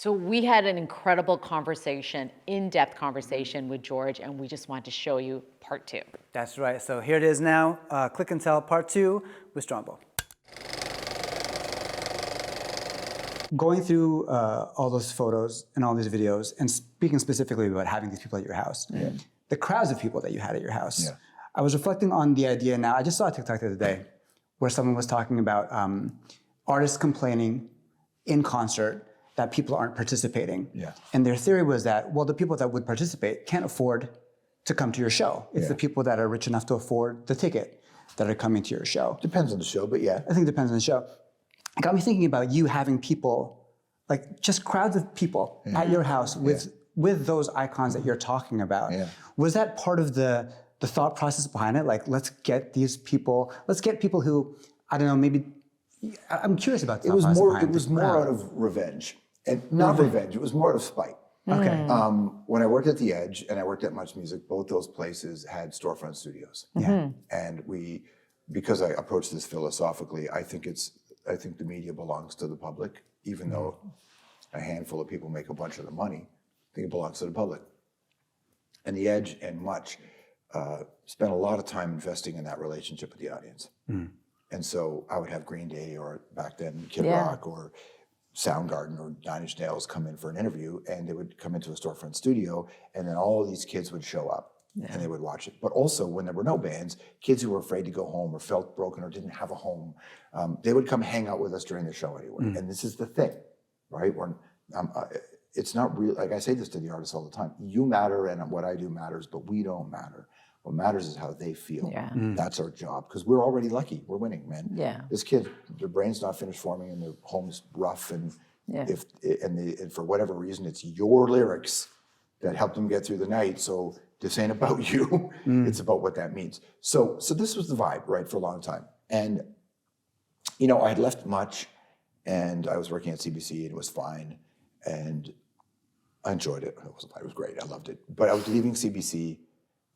So we had an incredible conversation, in-depth conversation with George, and we just wanted to show you part 2. That's right. So here it is now. Click and Tell part 2 with Strombo. Going through all those photos and all these videos, and speaking specifically about having these people at your house, the crowds of people that you had at your house, I was reflecting on the idea now. I just saw a TikTok the other day where someone was talking about artists complaining in concert that people aren't participating. And their theory was that, well, the people that would participate can't afford to come to your show. It's the people that are rich enough to afford the ticket that are coming to your show. Depends on the show, but yeah. I think it depends on the show. It got me thinking about you having people, like just crowds of people at your house with those icons that you're talking about. Was that part of the thought process behind it? Like, let's get people who, I don't know, maybe, I'm curious about that. It was more out of revenge. And not revenge, it was more out of spite. Okay. When I worked at The Edge and I worked at Much Music, both those places had storefront studios. And because I approached this philosophically, I think the media belongs to the public, even though a handful of people make a bunch of the money. I think it belongs to the public. And The Edge and Much spent a lot of time investing in that relationship with the audience. And so I would have Green Day, or back then Kid Rock, or Soundgarden, or Nine Inch Nails come in for an interview, and they would come into a storefront studio, and then all of these kids would show up and they would watch it. But also, when there were no bands, kids who were afraid to go home or felt broken or didn't have a home, they would come hang out with us during the show anyway. And this is the thing, right? It's not real. Like I say this to the artists all the time: you matter, and what I do matters, but we don't matter. What matters is how they feel. That's our job, because we're already lucky. We're winning, man. This kid, their brain's not finished forming, and their home's rough, and and for whatever reason, it's your lyrics that helped them get through the night. So this ain't about you. It's about what that means. So this was the vibe, right, for a long time. And I had left Much, and I was working at CBC, and it was fine, and I enjoyed it. It was great. I loved it. But I was leaving CBC.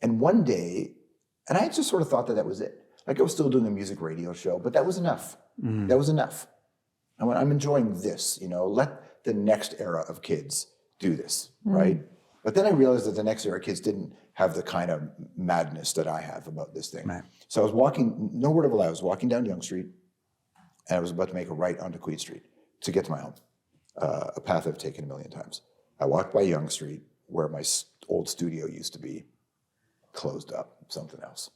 And one day, and I just sort of thought that was it. Like, I was still doing a music radio show, but that was enough. That was enough. I went, I'm enjoying this, let the next era of kids do this, right? But then I realized that the next era of kids didn't have the kind of madness that I have about this thing. So I was walking, no word of a lie, I was walking down Yonge Street, and I was about to make a right onto Queen Street to get to my home, a path I've taken a million times. I walked by Yonge Street, where my old studio used to be, closed up, something else.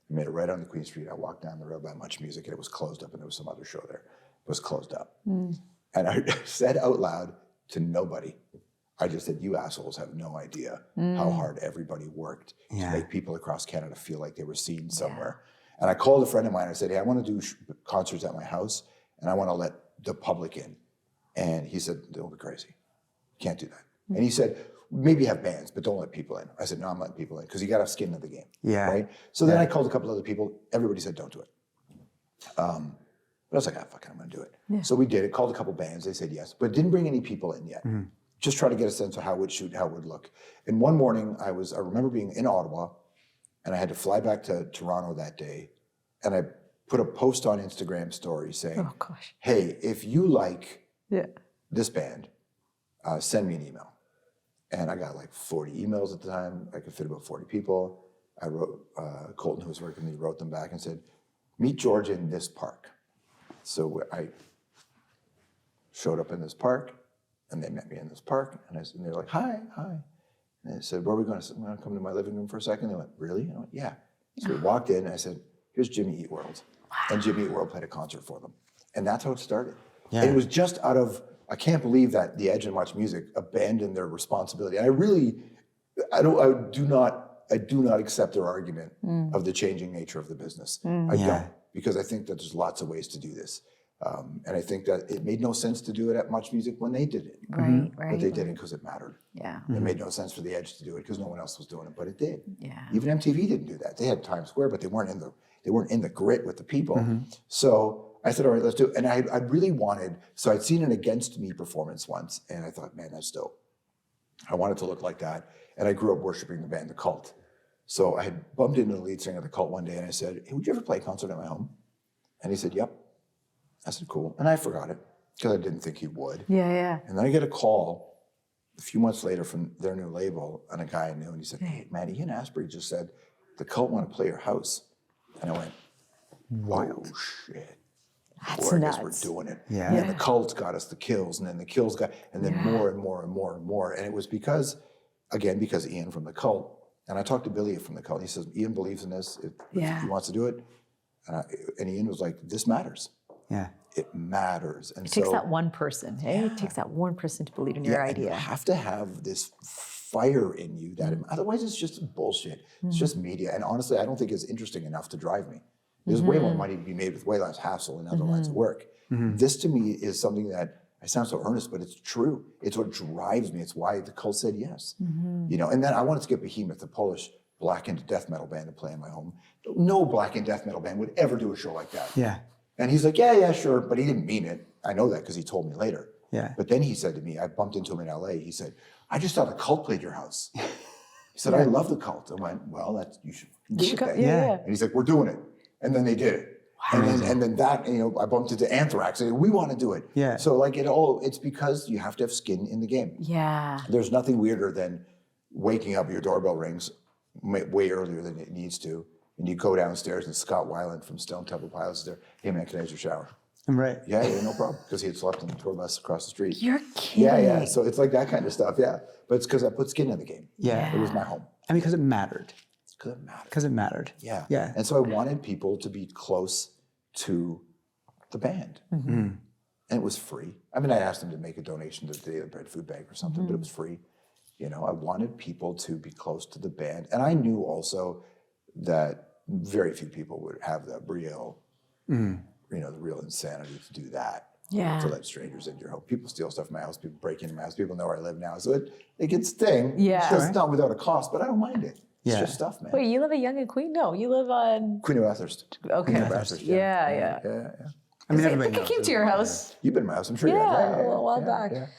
I made it right on the Queen Street. I walked down the road by Much Music, and it was closed up, and there was some other show there. It was closed up. And I said out loud to nobody, I just said, you assholes have no idea how hard everybody worked to make people across Canada feel like they were seen somewhere. And I called a friend of mine, and I said, hey, I want to do concerts at my house, and I want to let the public in. And he said, don't be crazy. You can't do that. And he said, maybe have bands, but don't let people in. I said, no, I'm letting people in, because you got to have skin in the game. Right? So then I called a couple other people. Everybody said, don't do it. But I was like, fuck it, I'm going to do it. So we did it, called a couple bands. They said yes, but didn't bring any people in yet. Just try to get a sense of how it would shoot, how it would look. And one morning, I remember being in Ottawa, and I had to fly back to Toronto that day. And I put a post on Instagram story saying, hey, if you like this band, send me an email. And I got like 40 emails at the time. I could fit about 40 people. I wrote, Colton, who was working with me, wrote them back and said, meet George in this park. So I showed up in this park, and they met me in this park. And they're like, hi. And I said, where are we going? I said, I'm going to come to my living room for a second. They went, really? I went, yeah. So we walked in, and I said, here's Jimmy Eat World. And Jimmy Eat World played a concert for them. And that's how it started. And it was just out of, I can't believe that The Edge and Much Music abandoned their responsibility. And I do not accept their argument of the changing nature of the business. I don't, because I think that there's lots of ways to do this. And I think that it made no sense to do it at Much Music when they did it. But they did it because it mattered. It made no sense for The Edge to do it because no one else was doing it, but it did. Even MTV didn't do that. They had Times Square, but they weren't in the grit with the people. So I said, all right, let's do it. And I really wanted, so I'd seen an Against Me performance once, and I thought, man, that's dope. I wanted to look like that. And I grew up worshiping the band, The Cult. So I had bumped into the lead singer of The Cult one day, and I said, hey, would you ever play a concert at my home? And he said, yep. I said, cool. And I forgot it. because I didn't think he would. Yeah. And then I get a call a few months later from their new label, and a guy I knew, and he said, "Hey, man, Ian Astbury just said the Cult want to play your house." And I went, "Wild shit." That's I nuts. guess we're doing it. Yeah. And then the Cults got us the Kills, and then the Kills got, and then more and more and more and more. And it was because Ian from the Cult, and I talked to Billy from the Cult. He says, Ian believes in this. If he wants to do it. And Ian was like, this matters. Yeah. It matters. And It takes that one person, hey? It takes that one person to believe in your idea. And you have to have this fire in you that otherwise it's just bullshit. It's just media. And honestly, I don't think it's interesting enough to drive me. There's way more money to be made with way less hassle in other lines of work. This to me is something that, I sound so earnest, but it's true. It's what drives me. It's why the Cult said yes. You know, and then I wanted to get Behemoth, the Polish black and death metal band, to play in my home. No black and death metal band would ever do a show like that. Yeah. And he's like, yeah, sure. But he didn't mean it. I know that because he told me later. Yeah. But then he said to me, I bumped into him in LA. He said, I just thought the Cult played your house. He said, I love the Cult. I went, well, you should do it then. And he's like, we're doing it. And then they did it. And then that, you know, I bumped into Anthrax. And we want to do it. Yeah. So like it's because you have to have skin in the game. Yeah. There's nothing weirder than waking up, your doorbell rings way earlier than it needs to. And you go downstairs and Scott Weiland from Stone Temple Pilots is there. Hey man, can I use your shower? Right. Yeah, no problem. Because he had slept on the tour bus across the street. You're kidding. Yeah. So it's like that kind of stuff, yeah. But it's because I put skin in the game. Yeah. It was my home. And because it mattered. Because it mattered. Because it mattered. Yeah. Yeah. And so I wanted people to be close to the band. And it was free. I mean, I asked them to make a donation to the Daily Bread Food Bank or something, but it was free. You know, I wanted people to be close to the band. And I knew also that very few people would have the real, you know, the real insanity to do that. Yeah. To let strangers into your home. People steal stuff from my house. People break into my house. People know where I live now. So it gets sting. Yeah. It's not without a cost, but I don't mind it. It's Yeah. just stuff, man. Wait, you live at Yonge and Queen? No, you live on... Queen of Bathurst. Okay. Queen of Bathurst, Yeah. I mean, I everybody think I knows. came to your house. You've been in my house, I'm sure you Yeah, have. a while back.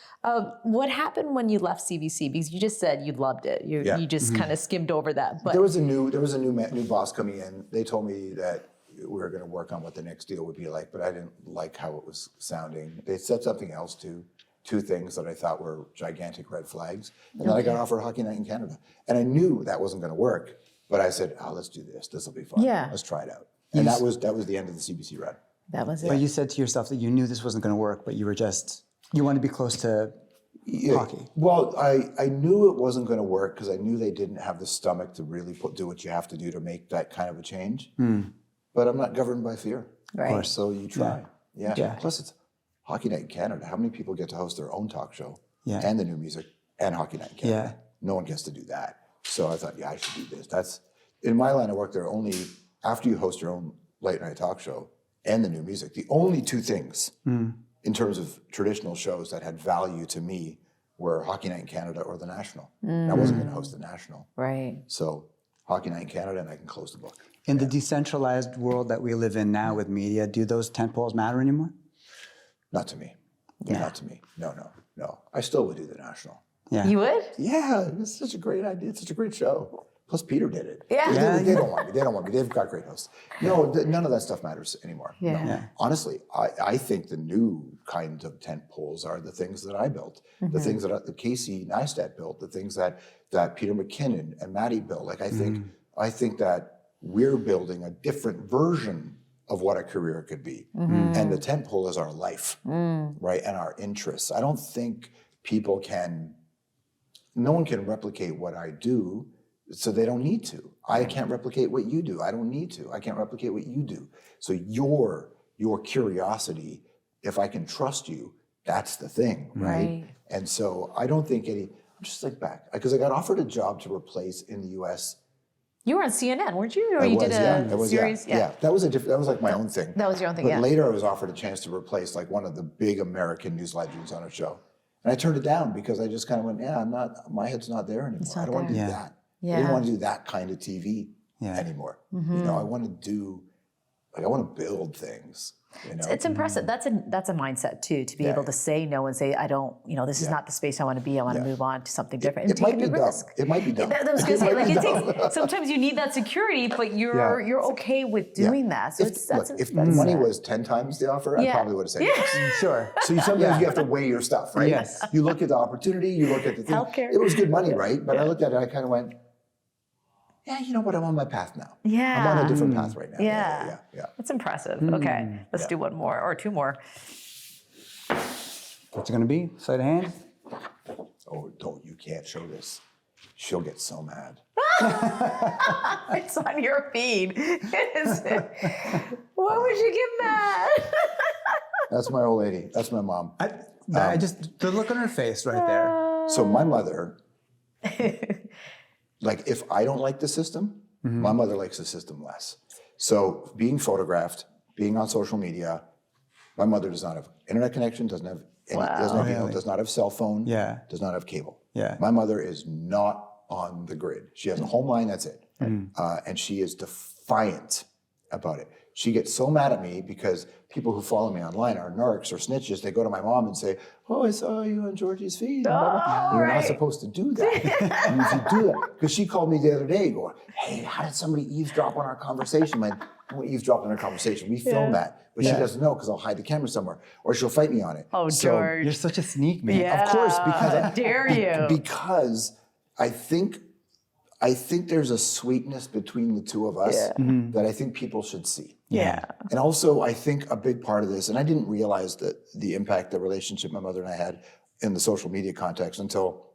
What happened when you left CBC? Because you just said you loved it. You just kind of skimmed over that. But There was a new boss coming in. They told me that we were going to work on what the next deal would be like, but I didn't like how it was sounding. They said something else too. Two things that I thought were gigantic red flags. And then I got offered Hockey Night in Canada. And I knew that wasn't going to work, but I said, oh, let's do this. This will be fun. Yeah. Let's try it out. And that was the end of the CBC run. that was it. But you said to yourself that you knew this wasn't going to work, but you wanted to be close to hockey. Well, I knew it wasn't going to work because I knew they didn't have the stomach to really do what you have to do to make that kind of a change. But I'm not governed by fear. Right. Of course. So you try. Yeah. Plus, it's Hockey Night in Canada. How many people get to host their own talk show Yeah. and the new music and Hockey Night in Canada? Yeah. No one gets to do that. So I thought, I should do this. That's in my line of work. There are only, after you host your own late night talk show and the new music, the only two things in terms of traditional shows that had value to me were Hockey Night in Canada or the National. And I wasn't going to host the National. Right. So Hockey Night in Canada, and I can close the book. In the decentralized world that we live in now with media, do those tentpoles matter anymore? Not to me. Not to me. No. I still would do the National. Yeah. You would? Yeah, it's such a great idea. It's such a great show. Plus, Peter did it. Yeah. They don't want me. They don't want me. They've got great hosts. No, none of that stuff matters anymore. Yeah. No. Honestly, I think the new kind of tent poles are the things that I built, the things that Casey Neistat built, the things that Peter McKinnon and Maddie built. Like I think that we're building a different version of what a career could be, and the tent pole is our life, right, and our interests. I don't think no one can replicate what I do. So they don't need to. I can't replicate what you do. I don't need to. I can't replicate what you do. So your curiosity, if I can trust you, that's the thing, right? And so I don't think I'm just like back, because I got offered a job to replace in the US. You were on CNN, weren't you? Or you did a series? Yeah. That was like my own thing. That was your own thing, But later I was offered a chance to replace like one of the big American news legends on a show. And I turned it down because I just kind of went, my head's not there anymore. I don't want to do that. I didn't want to do that kind of TV anymore. You know, I want to build things. You know? It's impressive. That's a mindset too, to be able to say no and say, I don't, this is not the space I want to be. I want to move on to something different. It might be dumb. It might be dumb. I was going to say, like, it takes, sometimes you need that security, but you're okay with doing that. So If money was 10 times the offer, I probably would have said yes. Sure. So sometimes you have to weigh your stuff, right? Yes. You look at the opportunity, you look at the thing. Healthcare. It was good money, right? But I looked at it, I kind of went, yeah, you know what? I'm on my path now. Yeah. I'm on a different path right now. Yeah. Yeah. That's impressive. Okay, let's do one more or two more. What's it going to be? Sleight of hand? Oh, you can't show this. She'll get so mad. It's on your feed. Why would you get mad? That's my old lady. That's my mom. I just, the look on her face right there. So my mother, like if I don't like the system, my mother likes the system less. So being photographed, being on social media, my mother does not have internet connection, doesn't have any, does not have cell phone, does not have cable. Yeah. My mother is not on the grid. She has a home line, that's it. And she is defiant about it. She gets so mad at me because people who follow me online are narcs or snitches. They go to my mom and say, oh, I saw you on Georgie's feed. You're not supposed to do that. And if you do that, because she called me the other day going, hey, how did somebody eavesdrop on our conversation? I went eavesdrop on our conversation. We filmed that. But she doesn't know because I'll hide the camera somewhere or she'll fight me on it. Oh, So, George. You're such a sneak, man. Yeah. of course, because How dare you? Because I think there's a sweetness between the two of us that I think people should see. Yeah. And also, I think a big part of this, and I didn't realize that the impact the relationship my mother and I had in the social media context until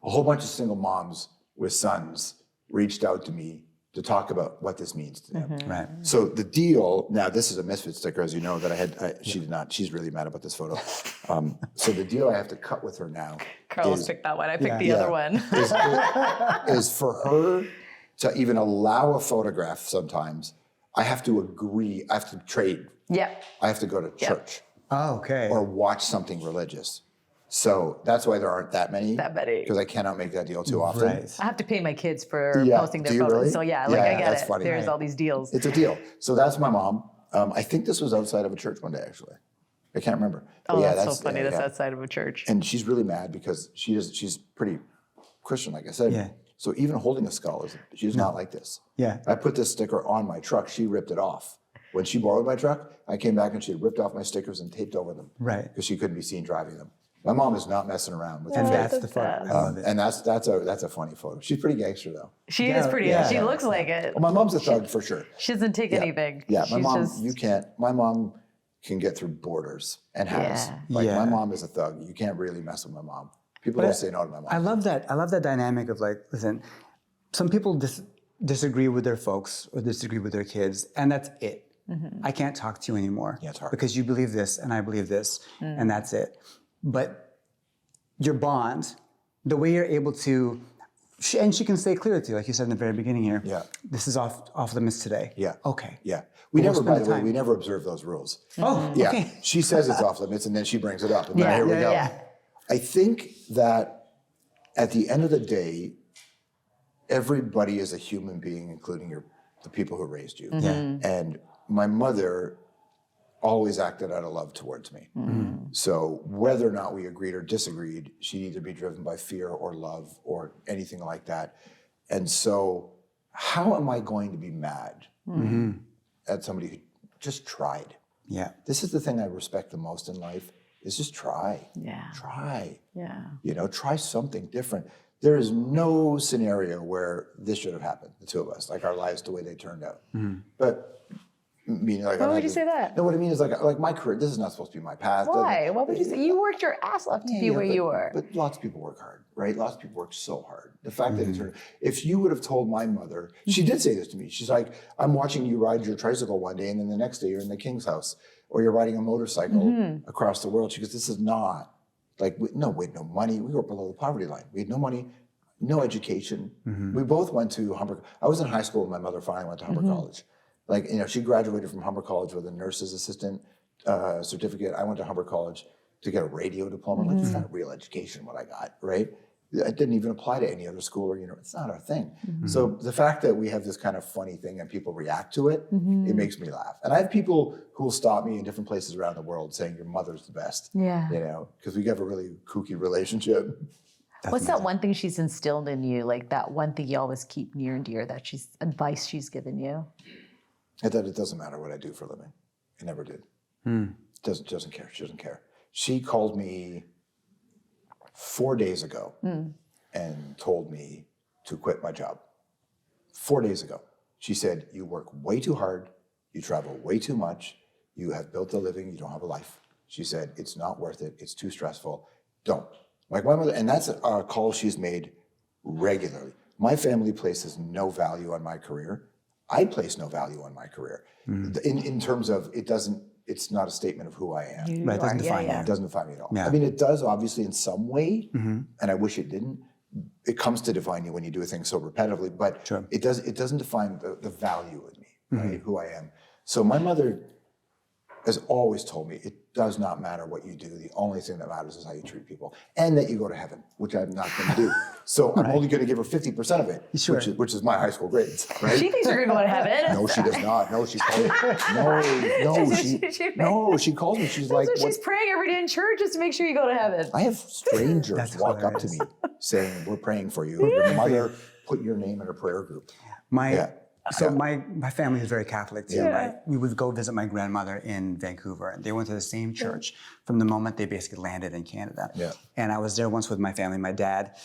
a whole bunch of single moms with sons reached out to me to talk about what this means to them. Right. So the deal, now this is a misfit sticker, as you know, that I had, she did not, she's really mad about this photo. So the deal I have to cut with her now Carlos is, picked that one. I picked the other one. is for her to even allow a photograph sometimes, I have to agree, I have to trade. Yep. I have to go to church Oh, okay. or watch something religious. So that's why there aren't that many. Because I cannot make that deal too often. Right. I have to pay my kids for posting their Do you photos. really? So I get that's it. funny. There's all these deals. It's a deal. So that's my mom. I think this was outside of a church one day, actually. I can't remember. But Oh, that's so funny. That's outside of a church. And she's really mad because she's pretty Christian, like I said. Yeah. So even holding a skull, she's not like this. Yeah. I put this sticker on my truck. She ripped it off. When she borrowed my truck, I came back and she had ripped off my stickers and taped over them. Right. Because she couldn't be seen driving them. My mom is not messing around with And her that's faith. the photo. I love it. And that's a funny photo. She's pretty gangster though. She is pretty. yeah. She looks like it. Well, my mom's a thug for sure. She doesn't take anything. Yeah, my She's mom, just, my mom can get through borders and has. Yeah. Like Yeah. my mom is a thug. You can't really mess with my mom. People don't say no to my mom. I love that. I love that dynamic of like, listen, some people disagree with their folks or disagree with their kids, and that's it. I can't talk to you anymore. Yeah, it's hard. Because you believe this and I believe this, and that's it. But your bond, the way you're able to, and she can stay clear to you, like you said in the very beginning here. Yeah. This is off limits today. Yeah. Okay. Yeah. We We'll never, spend by the the way, time. we never observe those rules. Oh, Yeah. okay. She says it's off limits and then she brings it up. And then here we go. yeah. I think that at the end of the day, everybody is a human being, including the people who raised you. Yeah. And my mother always acted out of love towards me. So whether or not we agreed or disagreed, she'd either be driven by fear or love or anything like that. And so how am I going to be mad at somebody who just tried? Yeah. This is the thing I respect the most in life, is just try. Yeah. Try. Yeah. Try something different. There is no scenario where this should have happened, the two of us, like our lives the way they turned out. But meaning like Why would you say that? No, what I mean is like my career, this is not supposed to be my path. Why? Why would you say? You worked your ass off to be where you were. But lots of people work hard, right? Lots of people work so hard. The fact that it turned, if you would have told my mother, she did say this to me. She's like, I'm watching you ride your tricycle one day and then the next day you're in the king's house or you're riding a motorcycle across the world. She goes, this is not, like, we had no money. We were below the poverty line. We had no money, no education. We both went to Humber. I was in high school when my mother finally went to Humber College. Like, she graduated from Humber College with a nurse's assistant certificate. I went to Humber College to get a radio diploma. Like, it's not real education what I got, right? It didn't even apply to any other school or, it's not our thing. So the fact that we have this kind of funny thing and people react to it, it makes me laugh. And I have people who will stop me in different places around the world saying, your mother's the best. Yeah. Because we have a really kooky relationship. What's that one thing she's instilled in you? Like that one thing you always keep near and dear, that advice she's given you? That it doesn't matter what I do for a living. It never did. Doesn't care. She doesn't care. She called me 4 days ago and told me to quit my job. 4 days ago. She said, you work way too hard. You travel way too much. You have built a living. You don't have a life. She said, it's not worth it. It's too stressful. Don't. Like my mother, and that's a call she's made regularly. My family places no value on my career. I place no value on my career. In terms of it's not a statement of who I am. Right, it doesn't define you. It doesn't define me at all. Yeah. I mean, it does obviously in some way, and I wish it didn't. It comes to define you when you do a thing so repetitively, but it doesn't define the value in me, right? Who I am. So my mother has always told me it does not matter what you do. The only thing that matters is how you treat people, and that you go to heaven, which I'm not going to do. So I'm only going to give her 50% of it, which is my high school grades. Right? She thinks you're going to go to heaven. No, she does not. No, she calls me. She calls me. She's like, she's praying every day in church just to make sure you go to heaven. I have strangers walk up to me saying, "We're praying for you. Your mother put your name in a prayer group." So my family is very Catholic too, right? We would go visit my grandmother in Vancouver, and they went to the same church from the moment they basically landed in Canada. Yeah. And I was there once with my family, my dad.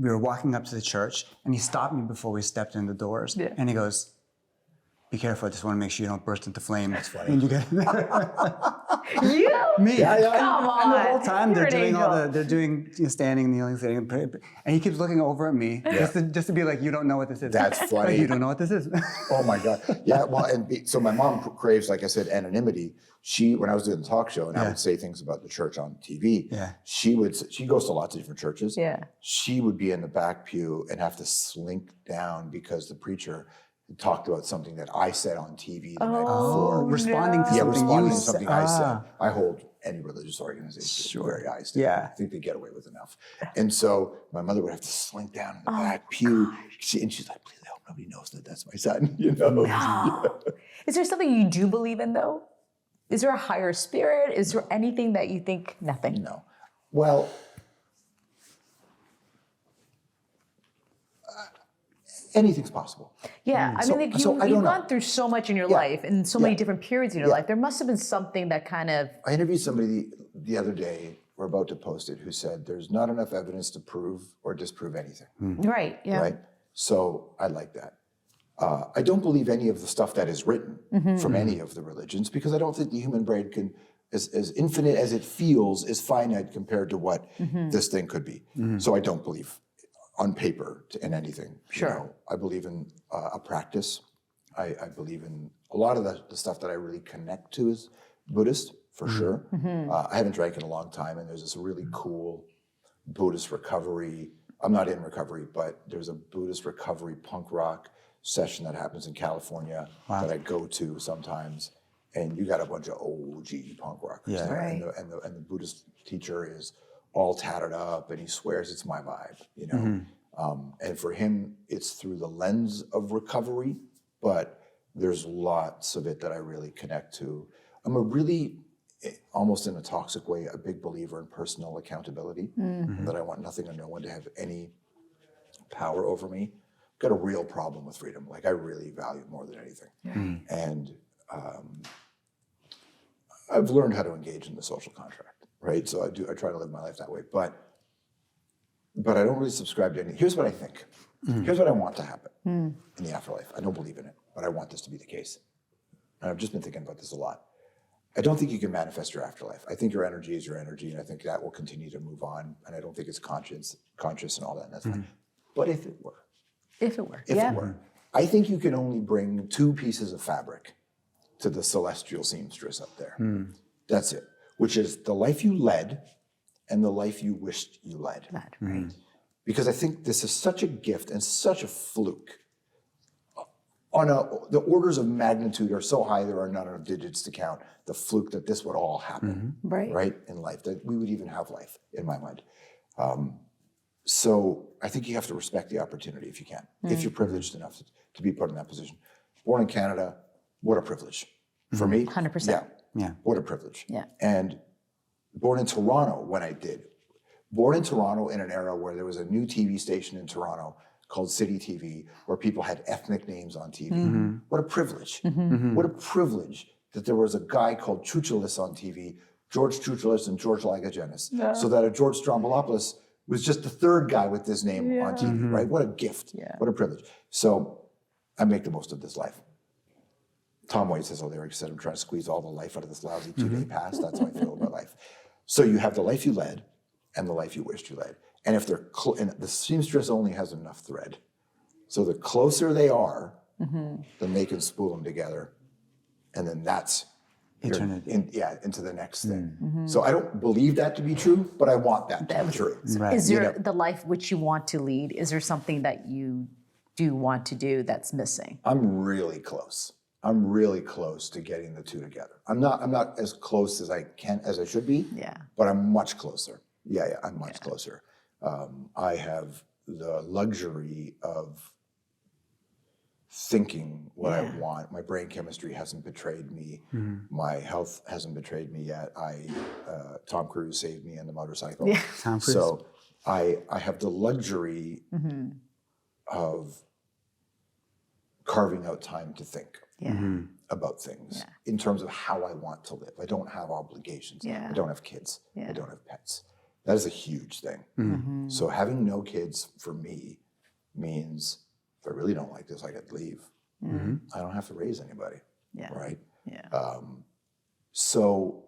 We were walking up to the church, and he stopped me before we stepped in the doors, and he goes, "Be careful, I just want to make sure you don't burst into flames." That's funny. When you get You? Me. Come on. And the whole time You're they're doing standing, kneeling, sitting, and he keeps looking over at me just to be like, "You don't know what this is." That's funny. Like, you don't know what this is. Oh my God. Yeah. Well, so my mom craves, like I said, anonymity. When I was doing the talk show and I would say things about the church on TV, she goes to lots of different churches. Yeah. She would be in the back pew and have to slink down because the preacher talked about something that I said on TV the night before. Responding to something responding you to something said. I said. I hold any religious organization very high standard. Yeah. I think they get away with enough. And so my mother would have to slink down in the back pew. And she's like, please, I hope nobody knows that that's my son. No. Is there something you do believe in, though? Is there a higher spirit? Is there anything that you think nothing? No. Well, anything's possible. Yeah, I mean, you've gone through so much in your life and so many different periods in your life. There must have been something that kind of... I interviewed somebody the other day, we're about to post it, who said there's not enough evidence to prove or disprove anything. Right, yeah. Right? So I like that. I don't believe any of the stuff that is written from any of the religions because I don't think the human brain can, as infinite as it feels, is finite compared to what this thing could be. So I don't believe on paper in anything. Sure. I believe in a practice. I believe in a lot of the stuff that I really connect to is Buddhist, for sure. I haven't drank in a long time, and there's this really cool Buddhist recovery. I'm not in recovery, but there's a Buddhist recovery punk rock session that happens in California that I go to sometimes. And you got a bunch of OG punk rockers there. Right. And the Buddhist teacher is all tattered up, and he swears it's my vibe, And for him, it's through the lens of recovery, but there's lots of it that I really connect to. I'm a really, almost in a toxic way, a big believer in personal accountability, and that I want nothing or no one to have any power over me. I've got a real problem with freedom. Like, I really value it more than anything. And I've learned how to engage in the social contract, right? So I try to live my life that way, but I don't really subscribe to any. Here's what I think. Here's what I want to happen in the afterlife. I don't believe in it, but I want this to be the case. And I've just been thinking about this a lot. I don't think you can manifest your afterlife. I think your energy is your energy, and I think that will continue to move on. And I don't think it's conscious and all that, and that's fine. But if it were, If it were. I think you can only bring 2 pieces of fabric to the celestial seamstress up there. That's it. Which is the life you led and the life you wished you led. Right. Because I think this is such a gift and such a fluke. The orders of magnitude are so high there are not enough digits to count the fluke that this would all happen, right, in life, that we would even have life, in my mind. So I think you have to respect the opportunity if you can, if you're privileged enough to be put in that position. Born in Canada, what a privilege. For me, 100%. Yeah. what a privilege. Yeah. And born in Toronto when I did. Born in Toronto in an era where there was a new TV station in Toronto called City TV, where people had ethnic names on TV. What a privilege. What a privilege that there was a guy called Chuchalis on TV, George Chuchalis and George Lagagenis, so that a George Stroumboulopoulos was just the third guy with this name on TV, right? What a gift. What a privilege. So I make the most of this life. Tom Waits has a lyric said, I'm trying to squeeze all the life out of this lousy 2-day pass. That's how I feel about life. So you have the life you led and the life you wished you led. And if they're, and the seamstress only has enough thread. So the closer they are, then they can spool them together. And then that's Eternity. Into the next thing. So I don't believe that to be true, but I want that to be true. Right. Is there the life which you want to lead? Is there something that you do want to do that's missing? I'm really close. I'm really close to getting the two together. I'm not as close as I should be. Yeah. But I'm much closer. Yeah, I'm much closer. I have the luxury of thinking what I want. My brain chemistry hasn't betrayed me. My health hasn't betrayed me yet. Tom Cruise saved me in the motorcycle. Yeah. Tom Cruise. So I have the luxury of carving out time to think about things in terms of how I want to live. I don't have obligations. I don't have kids. I don't have pets. That is a huge thing. So having no kids for me means if I really don't like this, I could leave. I don't have to raise anybody, right? Yeah. So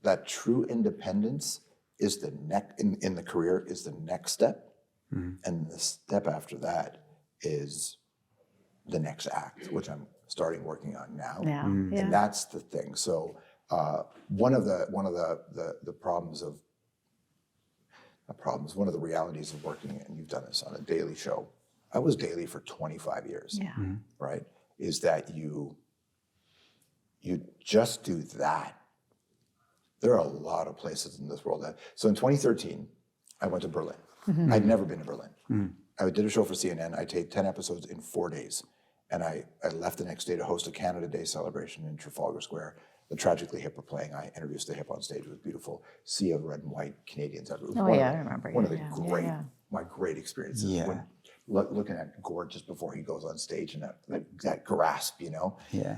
that true independence is the in the career is the next step. And the step after that is the next act, which I'm starting working on now. And that's the thing. So one of the one of the realities of working, and you've done this on a daily show. I was daily for 25 years, right? Is that you just do that. There are a lot of places in this world so in 2013, I went to Berlin. I'd never been to Berlin. I did a show for CNN. I taped 10 episodes in 4 days. And I left the next day to host a Canada Day celebration in Trafalgar Square. The Tragically Hip were playing. I introduced the Hip on stage. It was beautiful. Sea of red and white Canadians everywhere. I remember. One of the my great experiences. Yeah. Looking at Gord just before he goes on stage and that grasp, you know. Yeah.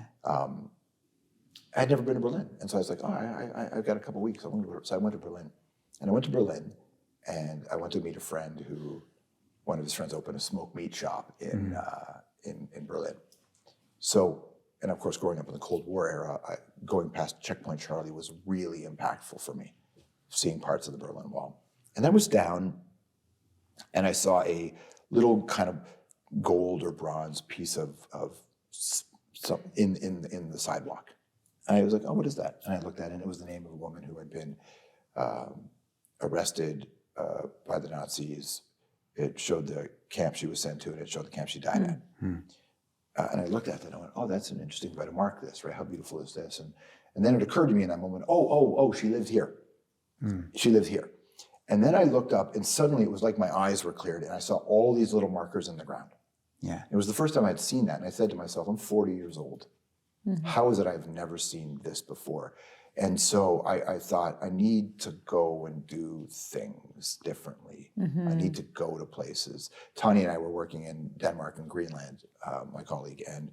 I'd never been to Berlin. And so I was like, I've got a couple weeks. So I went to Berlin. And I went to Berlin and I went to meet a friend who, one of his friends opened a smoked meat shop in Berlin. So, and of course, growing up in the Cold War era, going past Checkpoint Charlie was really impactful for me, seeing parts of the Berlin Wall. And I was down and I saw a little kind of gold or bronze piece of some in the sidewalk. And I was like, oh, what is that? And I looked at it and it was the name of a woman who had been arrested by the Nazis. It showed the camp she was sent to, and it showed the camp she died at. And I looked at that and I went, oh, that's an interesting way to mark this, right? How beautiful is this? And then it occurred to me in that moment, oh, she lived here. She lived here. And then I looked up and suddenly it was like my eyes were cleared and I saw all these little markers in the ground. Yeah. It was the first time I'd seen that. And I said to myself, I'm 40 years old. How is it I've never seen this before? And so I thought, I need to go and do things differently. I need to go to places. Tanya and I were working in Denmark and Greenland, my colleague, and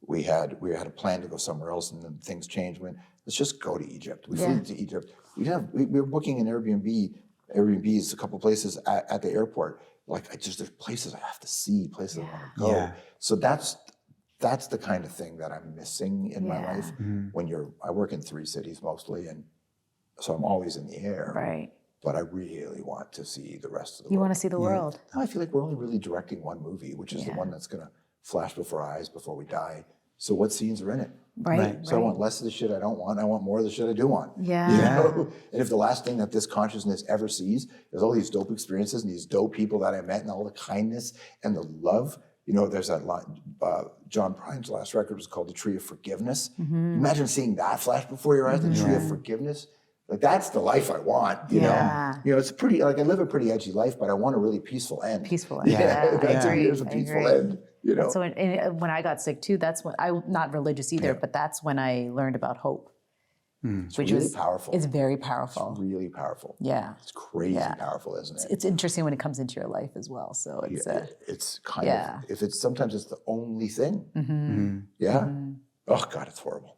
we had a plan to go somewhere else, and then things changed. Let's just go to Egypt. We flew to Egypt. We were booking an Airbnbs, a couple places at the airport. There's places I have to see, places I want to go. Yeah. So that's the kind of thing that I'm missing in my life. I work in 3 cities mostly, and so I'm always in the air. Right. But I really want to see the rest of the world. You want to see the world. Now I feel like we're only really directing one movie, which is the one that's going to flash before our eyes before we die. So what scenes are in it? Right. So I want less of the shit I don't want. I want more of the shit I do want. Yeah. You know? And if the last thing that this consciousness ever sees is all these dope experiences and these dope people that I met and all the kindness and the love. You know, there's that line, John Prine's last record was called The Tree of Forgiveness. Imagine seeing that flash before your eyes, the Tree of Forgiveness. Like that's the life I want, you Yeah. know. You know, it's pretty like I live a pretty edgy life, but I want a really peaceful end. Peaceful. Yeah, that's I agree. here's a I peaceful agree. end. You know. So when I got sick too, that's when I'm not religious either, but that's when I learned about hope, It's which really was powerful. It's very powerful. It's really powerful. Yeah. It's crazy Yeah. powerful, isn't it? It's interesting when it comes into your life as well. So it's It's kind yeah. of if it's sometimes it's the only thing. Mm-hmm. Yeah. Oh God, it's horrible.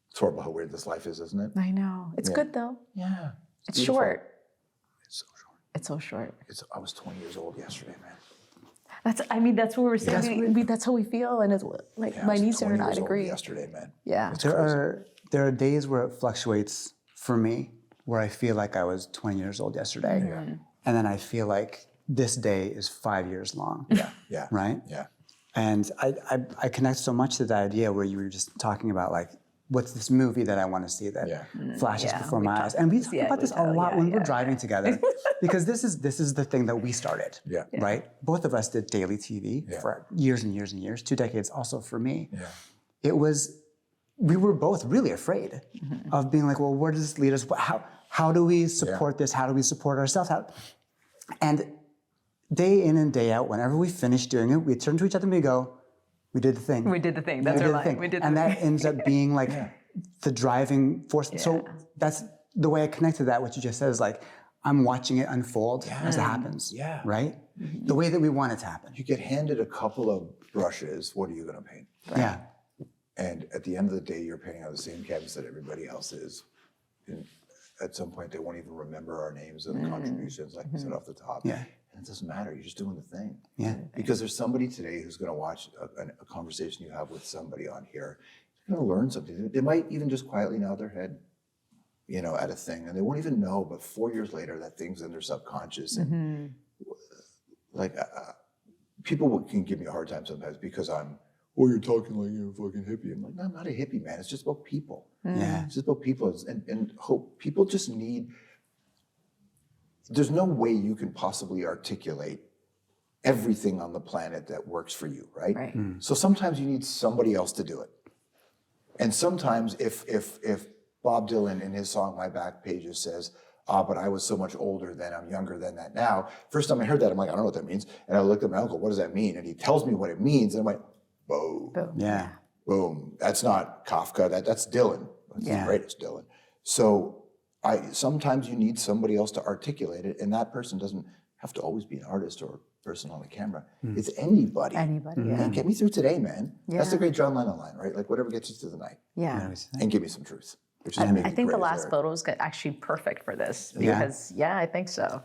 It's horrible how weird this life is, isn't it? I know. It's good though. Yeah. It's beautiful. short. It's so short. It's so short. I was 20 years old yesterday, man. That's what we're saying. That's how we feel, and it's like Yeah, I my was niece 20 and I years old agree. yesterday, man. Yeah. It's There crazy. are days where it fluctuates for me, where I feel like I was 20 years old yesterday, and then I feel like this day is 5 years long. Yeah. Right. Yeah. And I connect so much to that idea where you were just talking about like, what's this movie that I want to see that flashes Yeah, before we my eyes? And we talk about this a lot when we're driving together, because this is the thing that we started. Yeah. Right. Both of us did daily TV for years and years and years. 2 decades also for me. Yeah. It was. We were both really afraid of being like, well, where does this lead us? How do we support this? How do we support ourselves? And day in and day out, whenever we finish doing it, we turn to each other and we go, we did the thing. We did the thing. That's our line. We did the and thing. that ends up being like the driving force. So that's the way I connect to that. What you just said is like, I'm watching it unfold as it happens. Yeah. Right? The way that we want it to happen. You get handed a couple of brushes. What are you going to paint? Yeah. And at the end of the day, you're painting on the same canvas that everybody else is. And at some point, they won't even remember our names and the contributions, like we said off the top. Yeah. And it doesn't matter. You're just doing the thing. Yeah. Because there's somebody today who's going to watch a conversation you have with somebody on here. They're going to learn something. They might even just quietly nod their head, you know, at a thing, and they won't even know. But 4 years later, that thing's in their subconscious. And like, people can give me a hard time sometimes because oh, you're talking like you're a fucking hippie. I'm like, no, I'm not a hippie, man. It's just about people. Yeah. It's just about people and hope. People just need, there's no way you can possibly articulate everything on the planet that works for you, right? Right. So sometimes you need somebody else to do it. And sometimes if Bob Dylan in his song, My Back Pages says, but I was so much older then, I'm younger than that now. First time I heard that, I'm like, I don't know what that means. And I looked at my uncle, what does that mean? And he tells me what it means. And I'm like, boom. Yeah. Boom. That's not Kafka. That's Dylan. That's great. It's Dylan. So sometimes you need somebody else to articulate it, and that person doesn't have to always be an artist or a person on the camera. It's anybody. Anybody, And get me through today, man. That's the Yeah. great John Lennon line, right? Like whatever gets you through the night, Yeah. and give me some truth. Which is I maybe think the great last there. photo is actually perfect for this Yeah. because, I think so.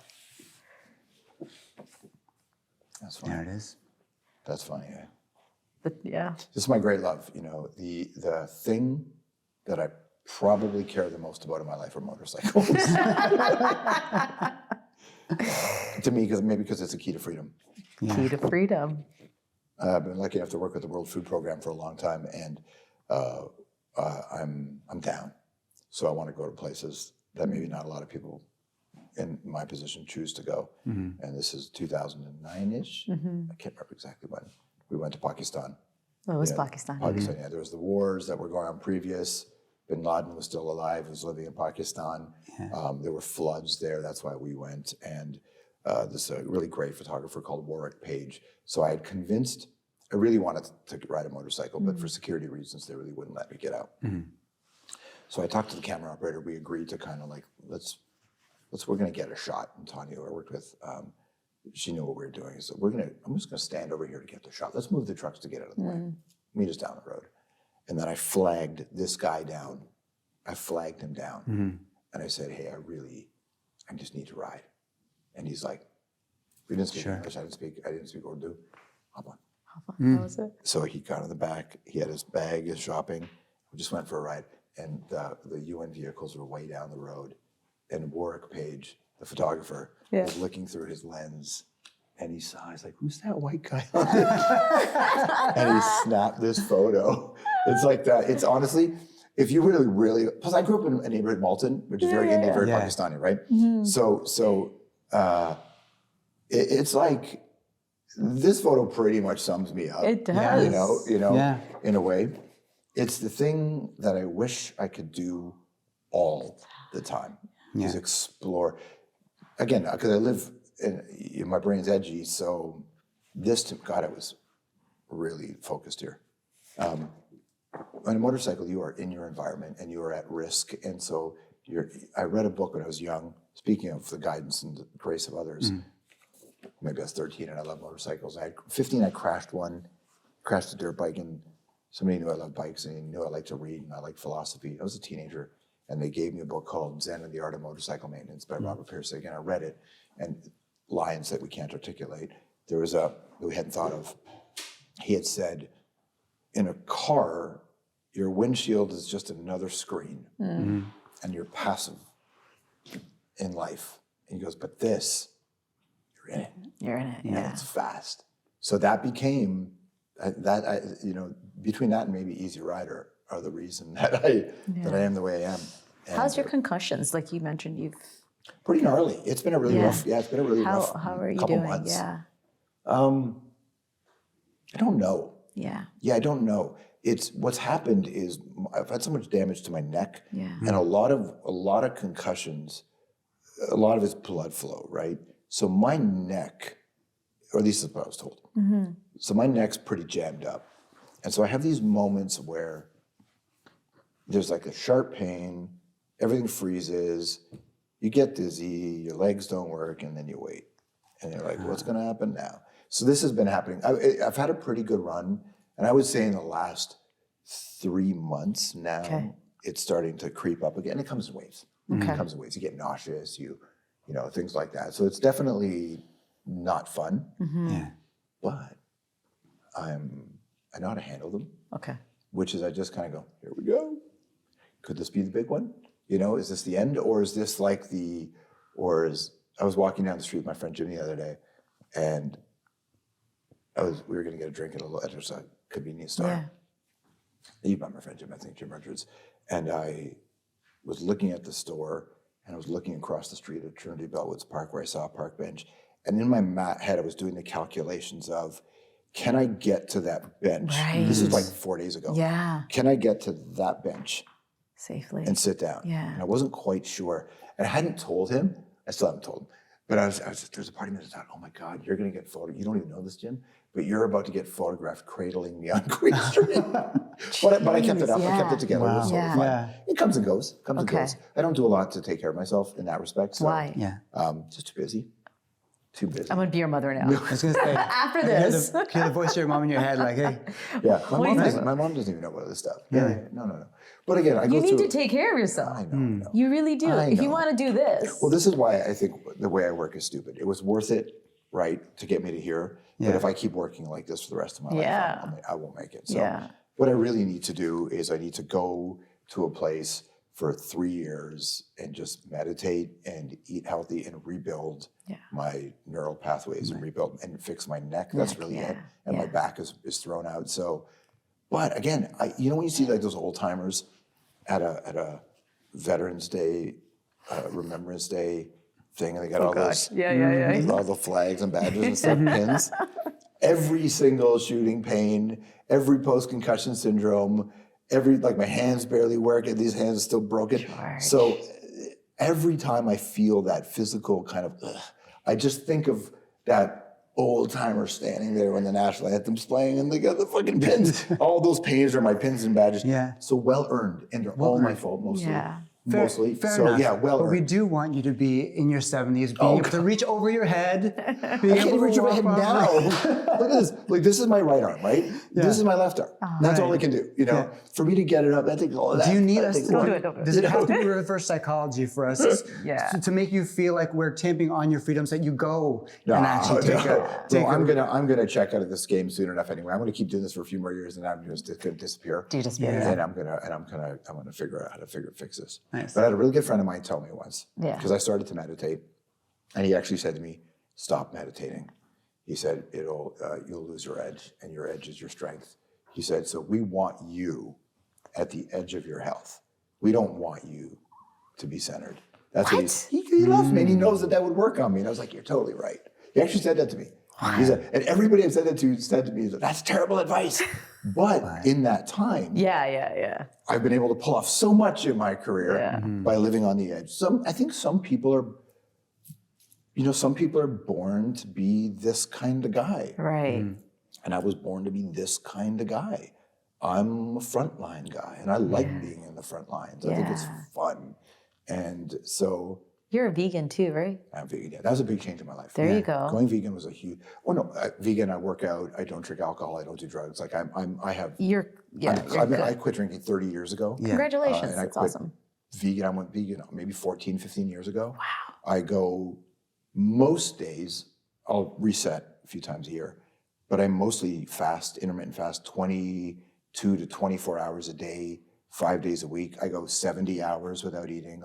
That's funny. There it is. That's funny. Yeah. But This is my great love. You know, the thing that I probably care the most about in my life are motorcycles. To me, because it's a key to freedom. key to freedom. I've been lucky enough to work with the World Food Program for a long time, and I'm down. So I want to go to places that maybe not a lot of people in my position choose to go. And this is 2009-ish. I can't remember exactly when. We went to Pakistan. Oh, it was Pakistan. Pakistan, yeah. There was the wars that were going on previous. Bin Laden was still alive, was living in Pakistan. There were floods there. That's why we went. And this really great photographer called Warwick Page. So I had convinced, I really wanted to ride a motorcycle, but for security reasons, they really wouldn't let me get out. So I talked to the camera operator. We agreed to kind of like, we're going to get a shot. And Tanya, who I worked with, she knew what we were doing. So I'm just going to stand over here to get the shot. Let's move the trucks to get out of the way. Meet us down the road. And then I flagged this guy down. I flagged him down. And I said, hey, I just need to ride. And he's like, we didn't speak English. I didn't speak Urdu. Hop on. That was it. So he got in the back. He had his bag, his shopping. We just went for a ride. And the UN vehicles were way down the road. And Warwick Page, the photographer, was looking through his lens. And he saw, he's like, who's that white guy on it? And he snapped this photo. It's like that. It's honestly, if you really, plus I grew up in a neighborhood, Malton, which is very Indian, very Pakistani, right? So it's like, this photo pretty much sums me up. It does. You know, in a way. It's the thing that I wish I could do all the time. is explore. Again, because I live, my brain's edgy, so God, I was really focused here. On a motorcycle, you are in your environment and you are at risk. And so I read a book when I was young, speaking of the guidance and the grace of others. Maybe I was 13 and I love motorcycles. 15, I crashed a dirt bike, and somebody knew I loved bikes and he knew I liked to read and I liked philosophy. I was a teenager, and they gave me a book called Zen and the Art of Motorcycle Maintenance by Robert Pierce. Again, I read it, and lines that we can't articulate. There was that we hadn't thought of. He had said, in a car, your windshield is just another screen, and you're passive in life. And he goes, but this, you're in it. You're in it, And yeah. it's fast. So that became, between that and maybe Easy Rider are the reason that I am the way I am. And How's your concussions? Like you mentioned, you've... pretty gnarly. It's been a really rough, it's been a really rough How are you couple doing? months. Yeah. I don't know. Yeah. Yeah, I don't know. What's happened is I've had so much damage to my neck, Yeah. and a lot of concussions. A lot of it's blood flow, right? So my neck, or at least that's what I was told. So my neck's pretty jammed up, and so I have these moments where there's like a sharp pain, everything freezes, you get dizzy, your legs don't work, and then you wait, and you're like, what's going to happen now? So this has been happening. I've had a pretty good run. And I would say in the last 3 months now, it's starting to creep up again. It comes in waves. It comes in waves. You get nauseous, you know, things like that. So it's definitely not fun. Yeah. But I know how to handle them. Okay. Which is I just kind of go, here we go. Could this be the big one? You know, is this the end, or is this like I was walking down the street with my friend Jimmy the other day, and we were going to get a drink at a convenience store. Yeah. You met my friend Jim, I think, Jim Richards. And I was looking at the store, and I was looking across the street at Trinity Bellwoods Park, where I saw a park bench. And in my head, I was doing the calculations of, can I get to that bench? Right. This is like 4 days ago. Yeah. Can I get to that bench Safely. and sit down? Yeah. And I wasn't quite sure. And I hadn't told him. I still haven't told him. But there's a part of me that thought, oh my God, you're going to get photographed. You don't even know this, Jim, but you're about to get photographed cradling me on Queen Street. but I kept it up. I kept it together. It was sort of fun. Yeah. It comes and goes. And goes. I don't do a lot to take care of myself in that respect. So, Why? Yeah. Just too busy. Too busy. I'm going to be your mother now. I was gonna say, After this. hear the voice of your mom in your head, like, hey, Yeah. My mom doesn't even know about this stuff. Yeah. No. But again, I go You need through. to take care of yourself. I know. You really do. I If you know. want to do this. Well, this is why I think the way I work is stupid. It was worth it, right, to get me to here. But Yeah. if I keep working like this for the rest of my Yeah. life, I won't make it. So Yeah. what I really need to do is I need to go to a place for 3 years and just meditate and eat healthy and rebuild my neural pathways and rebuild and fix my neck. That's really it. And my back is thrown out. So, but again, when you see like those old timers at a Veterans Day, Remembrance Day thing, and they got all those all the flags and badges and stuff, pins. Every single shooting pain, every post-concussion syndrome, like my hands barely work, and these hands are still broken. George. So every time I feel that physical kind of, I just think of that old timer standing there when the national anthem's playing, and they got the fucking pins. All those pains are my pins and badges. Yeah. So well earned, and they're all my fault mostly. Yeah. Mostly. fair So enough. yeah, well But we earned. do want you to be in your 70s, being able to reach over your head. I can't even reach my head now. Look at this. Like, this is my right arm, right? This is my left arm. That's all I can do. You know, for me to get it up, I think all of that. Do you need that us takes to a lot. Don't do it. Does it have to be reverse psychology for us Yeah. to make you feel like we're tamping on your freedoms, that you go and actually take I'm gonna check out of this game soon enough anyway. I'm gonna keep doing this for a few more years, and I'm just gonna disappear. Do disappear, And I'm gonna figure out how to fix this. Nice. But I had a really good friend of mine tell me once, Yeah. because I started to meditate, and he actually said to me, "Stop meditating." He said, "You'll lose your edge, and your edge is your strength." He said, "So we want you at the edge of your health. We don't want you to be centered." That's what he laughed at me, and he knows that would work on me. And I was like, "You're totally right." He actually said that to me. And everybody I've said that to said to me, that's terrible advice. But in that time, Yeah. I've been able to pull off so much in my career by living on the edge. I think some people are, some people are born to be this kind of guy. Right. And I was born to be this kind of guy. I'm a frontline guy, and I like being in the front lines. I think it's fun. And so You're a vegan too, right? I'm vegan. Yeah, that was a big change in my life. There you go. Going vegan was a huge. Oh no, vegan. I work out. I don't drink alcohol. I don't do drugs. Like I have. You're good. I quit drinking 30 years ago. Congratulations. And I That's quit awesome. vegan. I went vegan maybe 14, 15 years ago. Wow. I go most days. I'll reset a few times a year, but I mostly fast, intermittent fast, 22 to 24 hours a day. 5 days a week. I go 70 hours without eating.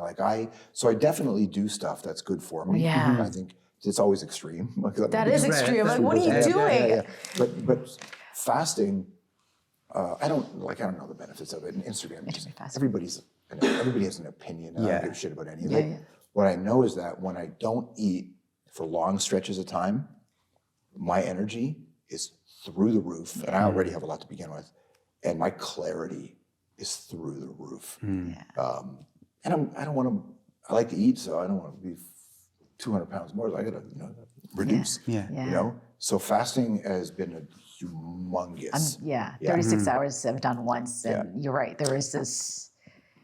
So I definitely do stuff that's good for me. Yeah. I think it's always extreme. That is extreme. Like, what are you doing? Yeah. But fasting, I don't know the benefits of it. And Instagram, everybody has an opinion. And I don't give a shit about any of it. What I know is that when I don't eat for long stretches of time, my energy is through the roof. And I already have a lot to begin with. And my clarity is through the roof. And I like to eat, so I don't want to be 200 pounds more. I got to reduce, So fasting has been a humongous. 36 hours I've done once, and you're right. There is this.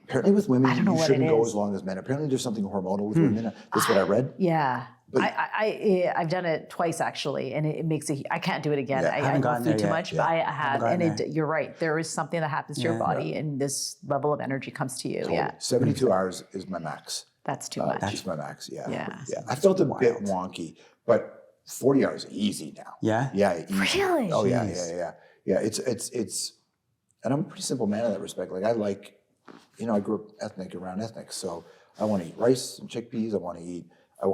Apparently with women, you shouldn't go is. as long as men. Apparently there's something hormonal with women. That's what I read. Yeah. I've done it twice actually, and it makes I can't do it again. I don't food too much, but I have, and you're right. There is something that happens to your body, and this level of energy comes to you. Totally. Yeah, 72 hours is my max. That's too much. That's my max. Yeah. I felt a bit wonky, but 40 hours easy now. Yeah. Yeah. Easy. Really? Oh yeah. It's, and I'm a pretty simple man in that respect. Like I grew up around ethnic, so I want to eat rice and chickpeas. I want to eat.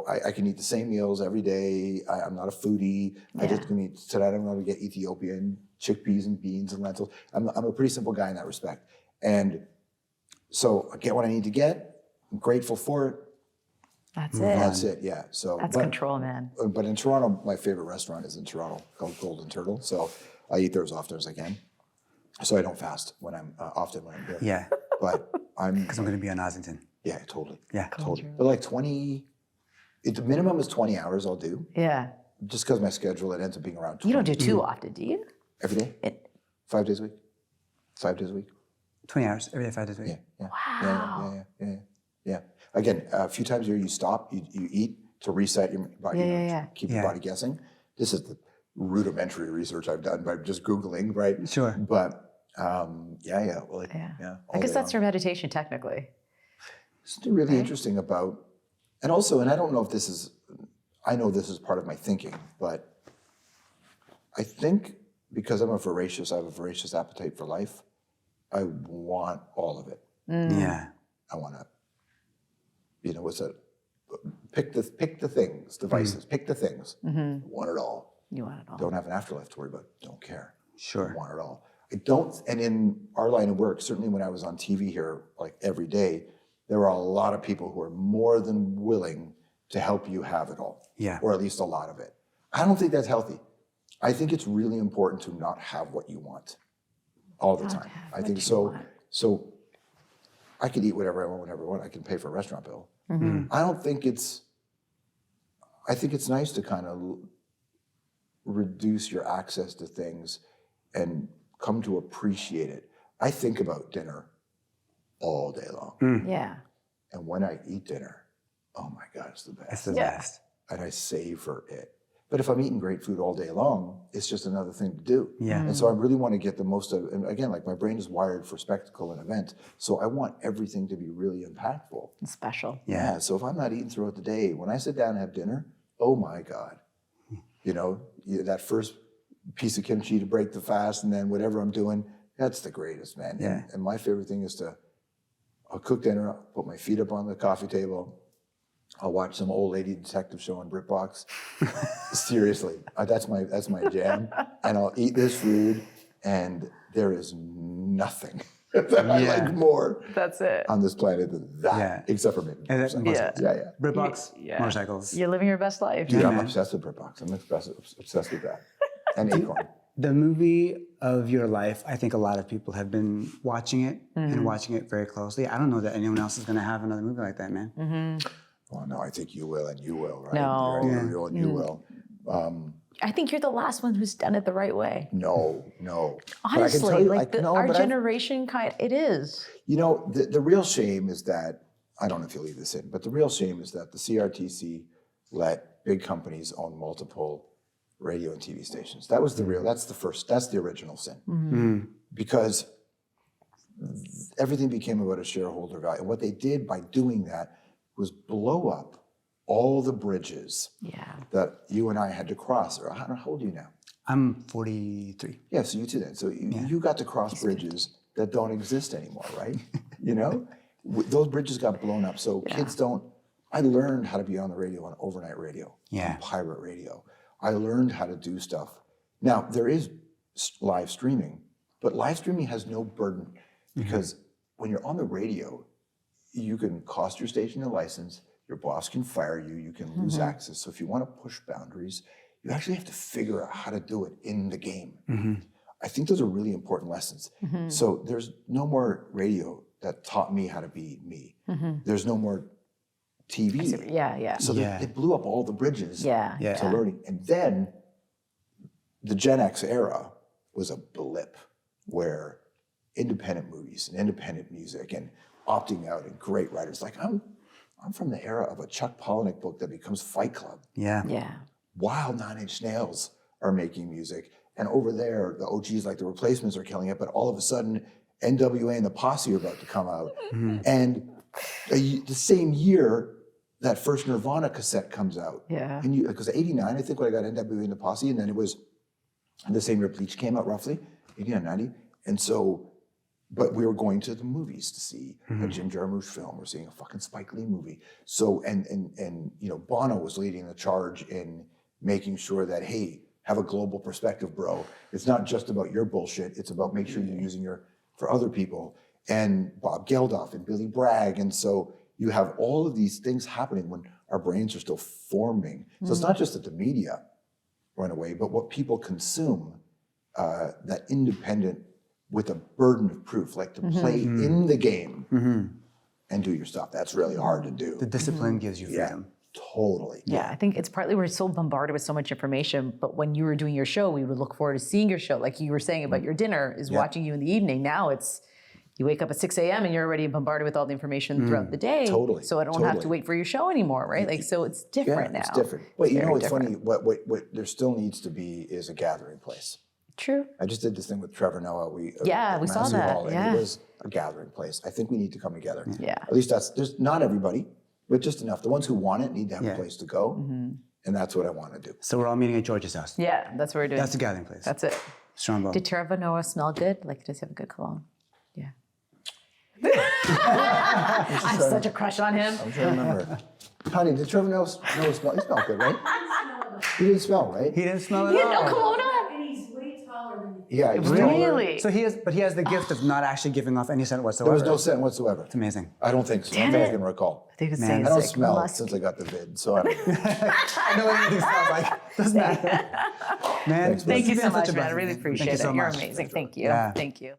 I can eat the same meals every day. I'm not a foodie. I just can eat, tonight I'm going to get Ethiopian chickpeas and beans and lentils. I'm a pretty simple guy in that respect. And so I get what I need to get. I'm grateful for it. That's it. That's it, yeah. So that's control, man. But in Toronto, my favorite restaurant is in Toronto called Golden Turtle. So I eat there as often as I can. So I don't fast when I'm often when I'm there. Yeah. But because I'm going to be on Ossington. Yeah, totally. Yeah. Totally. But like 20... the minimum is 20 hours I'll do. Yeah. Just because my schedule, it ends up being around 20. You don't do too often, do you? Every day? 5 days a week. 5 days a week. 20 hours, every day, 5 days a week. Yeah. Wow. Yeah. Again, a few times a year you stop, you eat to reset your body, keep your body guessing. This is the rudimentary research I've done by just Googling, right? Sure. But I guess that's your meditation technically. It's really interesting about, and also, and I don't know if this is, I know this is part of my thinking, but I think because I have a voracious appetite for life, I want all of it. Yeah. I want to, pick the things, the vices, pick the things. Want it all. You want it all. Don't have an afterlife to worry about. Don't care. Sure. I want it all. I don't, and in our line of work, certainly when I was on TV here, like every day, there are a lot of people who are more than willing to help you have it all. Yeah. Or at least a lot of it. I don't think that's healthy. I think it's really important to not have what you want all the time. I think so. So I could eat whatever I want, whenever I want. I can pay for a restaurant bill. I don't think I think it's nice to kind of reduce your access to things and come to appreciate it. I think about dinner all day long. Yeah. And when I eat dinner, oh my God, it's the best. It's the best. And I savor it. But if I'm eating great food all day long, it's just another thing to do. Yeah. And so I really want to get the most of, and again, like my brain is wired for spectacle and event. So I want everything to be really impactful. It's special. Yeah. So if I'm not eating throughout the day, when I sit down and have dinner, oh my God, that first piece of kimchi to break the fast and then whatever I'm doing, that's the greatest, man. Yeah. And my favorite thing is I'll cook dinner, I'll put my feet up on the coffee table, I'll watch some old lady detective show on BritBox. Seriously, that's my jam. And I'll eat this food, and there is nothing I like more That's it. on this planet than that, except for maybe And motorcycles. Yeah, yeah. Britbox, motorcycles. You're living your best life. Dude, I'm man. obsessed with Britbox. I'm obsessed with that. And Acorn. The movie of your life, I think a lot of people have been watching it and watching it very closely. I don't know that anyone else is going to have another movie like that, man. Well, no, I think you will, and you will, right? No. You will, and you will. I think you're the last one who's done it the right way. No. But I can Honestly, tell you, like our generation it is. You know, the real shame is that, I don't know if you'll leave this in, but the real shame is that the CRTC let big companies own multiple radio and TV stations. That was that's the original sin. Because everything became about a shareholder value. And what they did by doing that was blow up all the bridges that you and I had to cross. Or how old are you now? I'm 43. Yeah, so you too then. So you got to cross bridges that don't exist anymore, right? You know? Those bridges got blown up. So kids don't, I learned how to be on the radio, on overnight radio, on pirate radio. I learned how to do stuff. Now, there is live streaming, but live streaming has no burden because when you're on the radio, you can cost your station a license, your boss can fire you, you can lose access. So if you want to push boundaries, you actually have to figure out how to do it in the game. I think those are really important lessons. So there's no more radio that taught me how to be me. There's no more TV. So they blew up all the bridges to learning. And then the Gen X era was a blip where independent movies and independent music and opting out and great writers. Like I'm from the era of a Chuck Palahniuk book that becomes Fight Club. While Nine Inch Nails are making music. And over there, the OGs like the Replacements are killing it, but all of a sudden, NWA and the Posse are about to come out. And the same year, that first Nirvana cassette comes out. And because 89, I think, when I got NWA and the Posse, and then it was the same year Bleach came out, roughly, 89, 90. And so, but we were going to the movies to see a Jim Jarmusch film. We're seeing a fucking Spike Lee movie. So, and you know, Bono was leading the charge in making sure that, hey, have a global perspective, bro. It's not just about your bullshit. It's about make sure you're using for other people. And Bob Geldof and Billy Bragg. And so you have all of these things happening when our brains are still forming. So it's not just that the media run away, but what people consume, that independent with a burden of proof, like to play in the game and do your stuff. That's really hard to do. The discipline gives you freedom. Totally. I think it's partly we're so bombarded with so much information, but when you were doing your show, we would look forward to seeing your show. Like you were saying about your dinner is watching you in the evening. Now it's, you wake up at 6 a.m. and you're already bombarded with all the information throughout the day. Totally. So I don't have to wait for your show anymore, right? Like, so it's different now. It's different. But you know what's funny? What there still needs to be is a gathering place. True. I just did this thing with Trevor Noah. We saw that. And it was a gathering place. I think we need to come together. Yeah. At least there's not everybody, but just enough. The ones who want it need to have a place to go. And that's what I want to do. So we're all meeting at George's house. Yeah, that's what we're doing. That's the gathering place. That's it. Strombo. Did Trevor Noah smell good? Like, does he have a good cologne? Yeah. I have such a crush on him. I'm trying to remember. Honey, did Trevor Noah smell? He smelled good, right? He didn't smell, right? He didn't smell it He at had all. no cologne on. And he's way taller than Yeah, he was Really? So he has the gift of not actually giving off any scent whatsoever. There was no scent whatsoever. It's amazing. I don't think so. I don't think I can recall. I think it's Man. I don't smell since I got the vid, so I don't know. I know what anything smells like. Doesn't matter. Man, Thanks, Thank you it's so been such much, a man. I blessing. really Thank appreciate you it. so You're much. amazing. Thank you. Yeah. Thank you.